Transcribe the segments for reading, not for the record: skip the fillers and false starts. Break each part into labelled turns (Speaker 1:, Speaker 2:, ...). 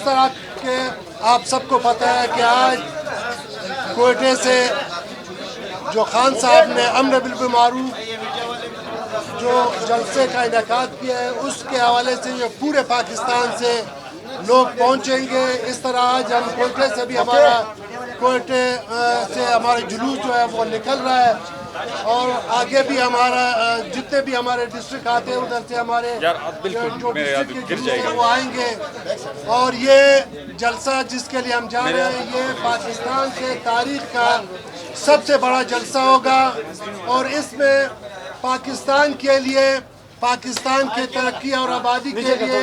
Speaker 1: جس طرح کہ آپ سب کو پتہ ہے کہ آج کوئٹے سے جو خان صاحب نے امر بالمعروف جو جلسے کا انعقاد کیا ہے اس کے حوالے سے جو پورے پاکستان سے لوگ پہنچیں گے. اس طرح آج ہم کوئٹے سے بھی کوئٹے سے ہمارا جلوس جو ہے وہ نکل رہا ہے اور آگے بھی ہمارا جتنے بھی ہمارے ڈسٹرکٹ آتے ہیں ادھر سے ہمارے جو ڈسٹرکٹ کے جلوس ہیں وہ آئیں گے. اور یہ جلسہ جس کے لیے ہم جا رہے ہیں یہ پاکستان کے تاریخ کا سب سے بڑا جلسہ ہوگا اور اس میں پاکستان کے لیے پاکستان کے ترقی اور آبادی کے لیے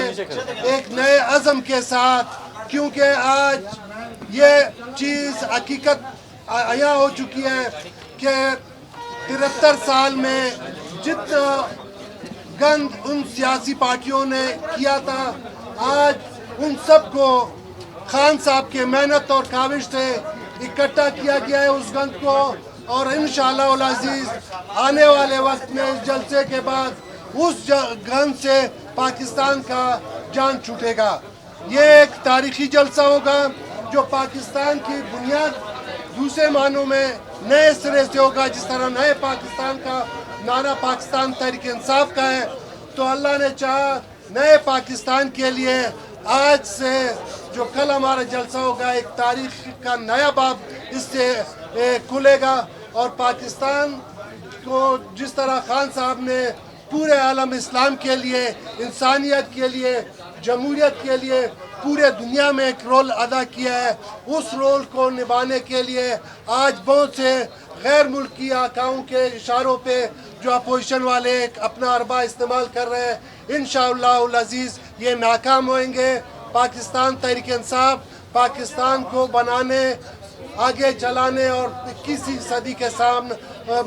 Speaker 1: ایک نئے عزم کے ساتھ، کیونکہ آج یہ چیز حقیقت عیاں ہو چکی ہے کہ 73 سال میں جتنا گند ان سیاسی پارٹیوں نے کیا تھا آج ان سب کو خان صاحب کے محنت اور کاوش سے اکٹھا کیا گیا ہے اس گند کو. اور انشاءاللہ العزیز آنے والے وقت میں اس جلسے کے بعد اس گند سے پاکستان کا جان چھوٹے گا. یہ ایک تاریخی جلسہ ہوگا جو پاکستان کی بنیاد دوسرے معنوں میں نئے سرے سے ہوگا. جس طرح نئے پاکستان کا نعرہ پاکستان تحریک انصاف کا ہے تو اللہ نے چاہا نئے پاکستان کے لیے آج سے جو کل ہمارا جلسہ ہوگا ایک تاریخ کا نیا باب اس سے کھلے گا. اور پاکستان کو جس طرح خان صاحب نے پورے عالم اسلام کے لیے، انسانیت کے لیے، جمہوریت کے لیے پورے دنیا میں ایک رول ادا کیا ہے، اس رول کو نبھانے کے لیے آج بہت سے غیر ملکی آقاؤں کے اشاروں پہ جو اپوزیشن والے اپنا اربا استعمال کر رہے ہیں انشاءاللہ العزیز یہ ناکام ہوئیں گے. پاکستان تحریک انصاف پاکستان کو بنانے، آگے چلانے اور 21ویں صدی کے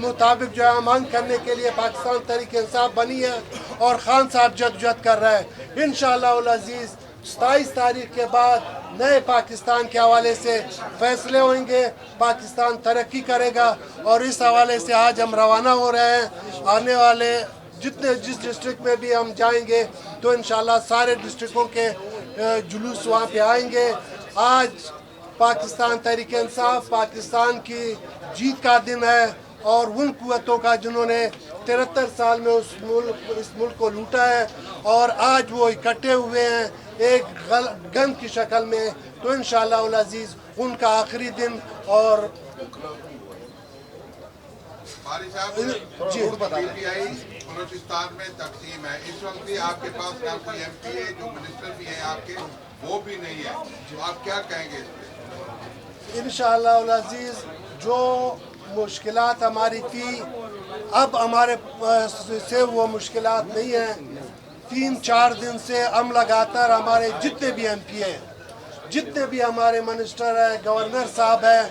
Speaker 1: مطابق جو ہے امن کرنے کے لیے پاکستان تحریک انصاف بنی ہے اور خان صاحب جدوجہد کر رہا ہے. انشاءاللہ العزیز 27 تاریخ کے بعد نئے پاکستان کے حوالے سے فیصلے ہوئیں گے، پاکستان ترقی کرے گا اور اس حوالے سے آج ہم روانہ ہو رہے ہیں. آنے والے جس ڈسٹرکٹ میں بھی ہم جائیں گے تو انشاءاللہ سارے ڈسٹرکوں کے جلوس وہاں پہ آئیں گے. آج پاکستان تحریک انصاف پاکستان کی جیت کا دن ہے اور ان قوتوں کا جنہوں نے 73 سال میں اس ملک کو لوٹا ہے اور آج وہ اکٹھے ہوئے ہیں ایک گند کی شکل میں، تو انشاءاللہ العزیز ان کا آخری دن. اور
Speaker 2: جی بلوچستان میں تقسیم ہے اس وقت بھی آپ کے پاس نہ کوئی ایم پی ہے، جو منسٹر بھی ہیں آپ کے وہ بھی نہیں ہے، تو آپ کیا کہیں گے اس پہ؟
Speaker 1: انشاءاللہ العزیز جو مشکلات ہماری تھی اب ہمارے سے وہ مشکلات نہیں ہیں. 3-4 دن سے ہم لگاتار ہمارے جتنے بھی ایم پی ہیں، جتنے بھی ہمارے منسٹر ہیں، گورنر صاحب ہیں،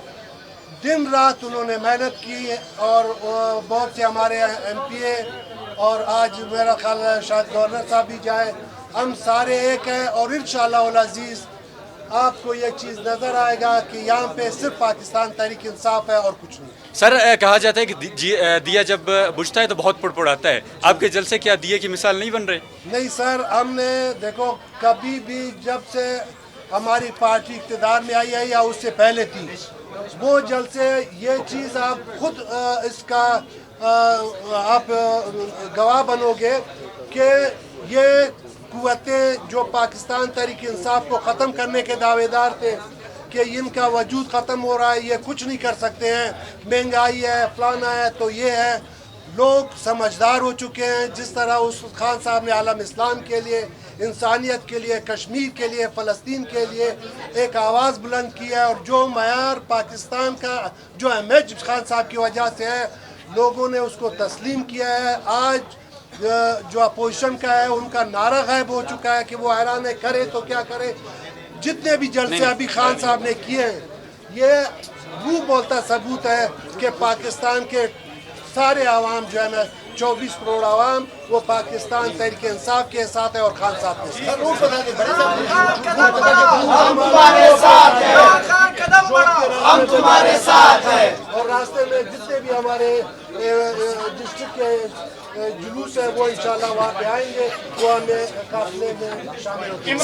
Speaker 1: دن رات انہوں نے محنت کی اور بہت سے ہمارے ایم پی اے اور آج میرا خیال ہے شاید گورنر صاحب بھی جائے، ہم سارے ایک ہیں اور انشاءاللہ العزیز آپ کو یہ چیز نظر آئے گا کہ یہاں پہ صرف پاکستان تحریک انصاف ہے اور کچھ نہیں.
Speaker 3: سر کہا جاتا ہے کہ دیا جب بجھتا ہے تو بہت پڑپڑاتا ہے، آپ کے جلسے کیا دیے کی مثال نہیں بن رہے؟
Speaker 1: نہیں سر، ہم نے دیکھو کبھی بھی جب سے ہماری پارٹی اقتدار میں آئی ہے یا اس سے پہلے تھی وہ جلسے یہ چیز آپ خود اس کا آپ گواہ بنو گے کہ یہ قوتیں جو پاکستان تحریک انصاف کو ختم کرنے کے دعوے دار تھے کہ ان کا وجود ختم ہو رہا ہے، یہ کچھ نہیں کر سکتے ہیں، مہنگائی ہے، فلانا ہے، تو یہ ہے. لوگ سمجھدار ہو چکے ہیں. جس طرح اس خان صاحب نے عالم اسلام کے لیے، انسانیت کے لیے، کشمیر کے لیے، فلسطین کے لیے ایک آواز بلند کی ہے اور جو معیار پاکستان کا جو امیج خان صاحب کی وجہ سے ہے لوگوں نے اس کو تسلیم کیا ہے. آج جو اپوزیشن کا ہے ان کا نعرہ غائب ہو چکا ہے کہ وہ حیران ہے کرے تو کیا کرے. جتنے بھی جلسے ابھی خان صاحب نے کیے ہیں یہ وہ بولتا ثبوت ہے کہ پاکستان کے سارے عوام جو ہے نا 24 کروڑ عوام وہ پاکستان تحریک انصاف کے ساتھ ہے اور خان صاحب کے ساتھ.
Speaker 4: ہم تمہارے ساتھ ہیں
Speaker 1: اور راستے میں جتنے بھی ہمارے ڈسٹرکٹ کے جلوس ہے وہ انشاءاللہ وہاں پہ آئیں گے، وہ ہمیں قافلے میں شامل ہوتے ہیں.